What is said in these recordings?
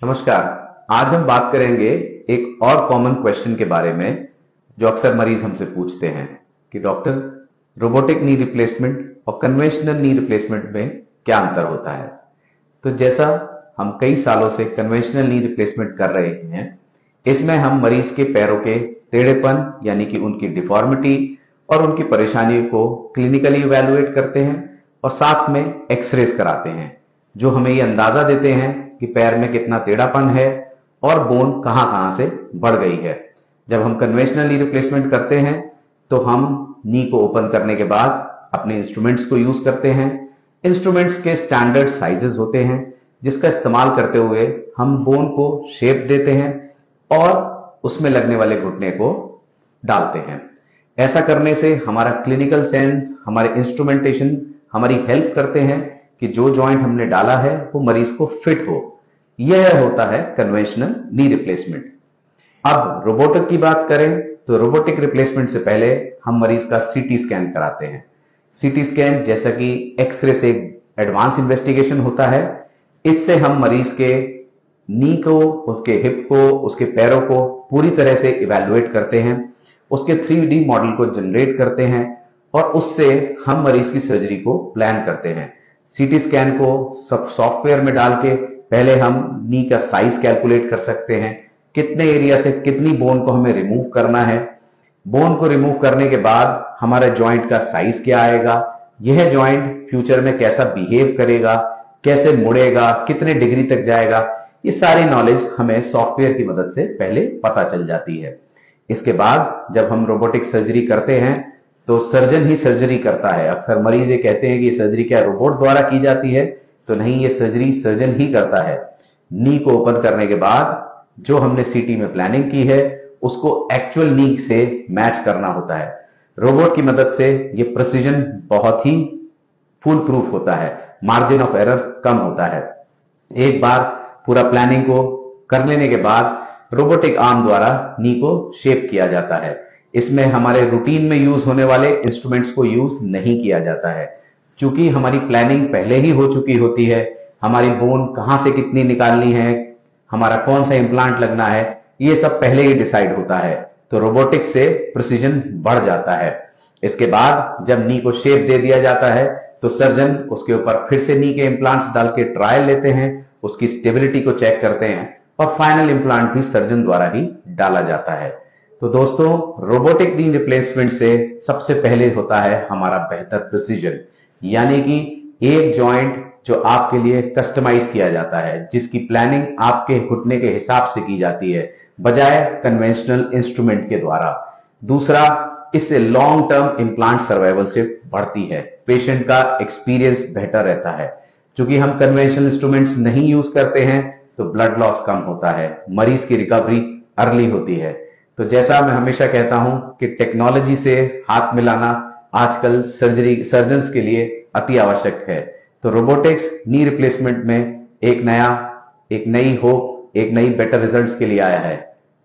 नमस्कार। आज हम बात करेंगे एक और कॉमन क्वेश्चन के बारे में जो अक्सर मरीज हमसे पूछते हैं कि डॉक्टर, रोबोटिक नी रिप्लेसमेंट और कन्वेंशनल नी रिप्लेसमेंट में क्या अंतर होता है। तो जैसा हम कई सालों से कन्वेंशनल नी रिप्लेसमेंट कर रहे हैं, इसमें हम मरीज के पैरों के टेढ़ेपन यानी कि उनकी डिफॉर्मिटी और उनकी परेशानियों को क्लिनिकली इवैल्यूएट करते हैं और साथ में एक्सरेज कराते हैं जो हमें ये अंदाजा देते हैं कि पैर में कितना टेढ़ापन है और बोन कहां कहां से बढ़ गई है। जब हम कन्वेंशनल नी रिप्लेसमेंट करते हैं तो हम नी को ओपन करने के बाद अपने इंस्ट्रूमेंट्स को यूज करते हैं। इंस्ट्रूमेंट्स के स्टैंडर्ड साइजेस होते हैं जिसका इस्तेमाल करते हुए हम बोन को शेप देते हैं और उसमें लगने वाले घुटने को डालते हैं। ऐसा करने से हमारा क्लिनिकल सेंस, हमारे इंस्ट्रूमेंटेशन हमारी हेल्प करते हैं कि जो जॉइंट हमने डाला है वो मरीज को फिट हो। यह होता है कन्वेंशनल नी रिप्लेसमेंट। अब रोबोटिक की बात करें तो रोबोटिक रिप्लेसमेंट से पहले हम मरीज का सीटी स्कैन कराते हैं। सीटी स्कैन जैसा कि एक्सरे से एडवांस इन्वेस्टिगेशन होता है, इससे हम मरीज के नी को, उसके हिप को, उसके पैरों को पूरी तरह से इवैल्यूएट करते हैं, उसके 3D मॉडल को जनरेट करते हैं और उससे हम मरीज की सर्जरी को प्लान करते हैं। सीटी स्कैन को सॉफ्टवेयर में डाल के पहले हम नी का साइज कैलकुलेट कर सकते हैं, कितने एरिया से कितनी बोन को हमें रिमूव करना है। बोन को रिमूव करने के बाद हमारा जॉइंट का साइज क्या आएगा, यह जॉइंट फ्यूचर में कैसा बिहेव करेगा, कैसे मुड़ेगा, कितने डिग्री तक जाएगा, ये सारी नॉलेज हमें सॉफ्टवेयर की मदद से पहले पता चल जाती है। इसके बाद जब हम रोबोटिक सर्जरी करते हैं तो सर्जन ही सर्जरी करता है। अक्सर मरीज ये कहते हैं कि सर्जरी क्या रोबोट द्वारा की जाती है, तो नहीं, ये सर्जरी सर्जन ही करता है। नी को ओपन करने के बाद जो हमने सीटी में प्लानिंग की है उसको एक्चुअल नी से मैच करना होता है। रोबोट की मदद से ये प्रिसीजन बहुत ही फुल प्रूफ होता है, मार्जिन ऑफ एरर कम होता है। एक बार पूरा प्लानिंग को कर लेने के बाद रोबोटिक आर्म द्वारा नी को शेप किया जाता है। इसमें हमारे रूटीन में यूज होने वाले इंस्ट्रूमेंट्स को यूज नहीं किया जाता है, क्योंकि हमारी प्लानिंग पहले ही हो चुकी होती है। हमारी बोन कहां से कितनी निकालनी है, हमारा कौन सा इम्प्लांट लगना है, ये सब पहले ही डिसाइड होता है, तो रोबोटिक्स से प्रिसीजन बढ़ जाता है। इसके बाद जब नी को शेप दे दिया जाता है तो सर्जन उसके ऊपर फिर से नी के इम्प्लांट्स डाल के ट्रायल लेते हैं, उसकी स्टेबिलिटी को चेक करते हैं और फाइनल इम्प्लांट भी सर्जन द्वारा ही डाला जाता है। तो दोस्तों, रोबोटिक नी रिप्लेसमेंट से सबसे पहले होता है हमारा बेहतर प्रिसीजन, यानी कि एक जॉइंट जो आपके लिए कस्टमाइज किया जाता है, जिसकी प्लानिंग आपके घुटने के हिसाब से की जाती है बजाय कन्वेंशनल इंस्ट्रूमेंट के द्वारा। दूसरा, इससे लॉन्ग टर्म इम्प्लांट सर्वाइवलशिप बढ़ती है, पेशेंट का एक्सपीरियंस बेहतर रहता है। क्योंकि हम कन्वेंशनल इंस्ट्रूमेंट्स नहीं यूज करते हैं तो ब्लड लॉस कम होता है, मरीज की रिकवरी अर्ली होती है। तो जैसा मैं हमेशा कहता हूं कि टेक्नोलॉजी से हाथ मिलाना आजकल सर्जन्स के लिए अति आवश्यक है। तो रोबोटिक्स नी रिप्लेसमेंट में एक नई होप, एक नई बेटर रिजल्ट्स के लिए आया है।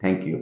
Thank you.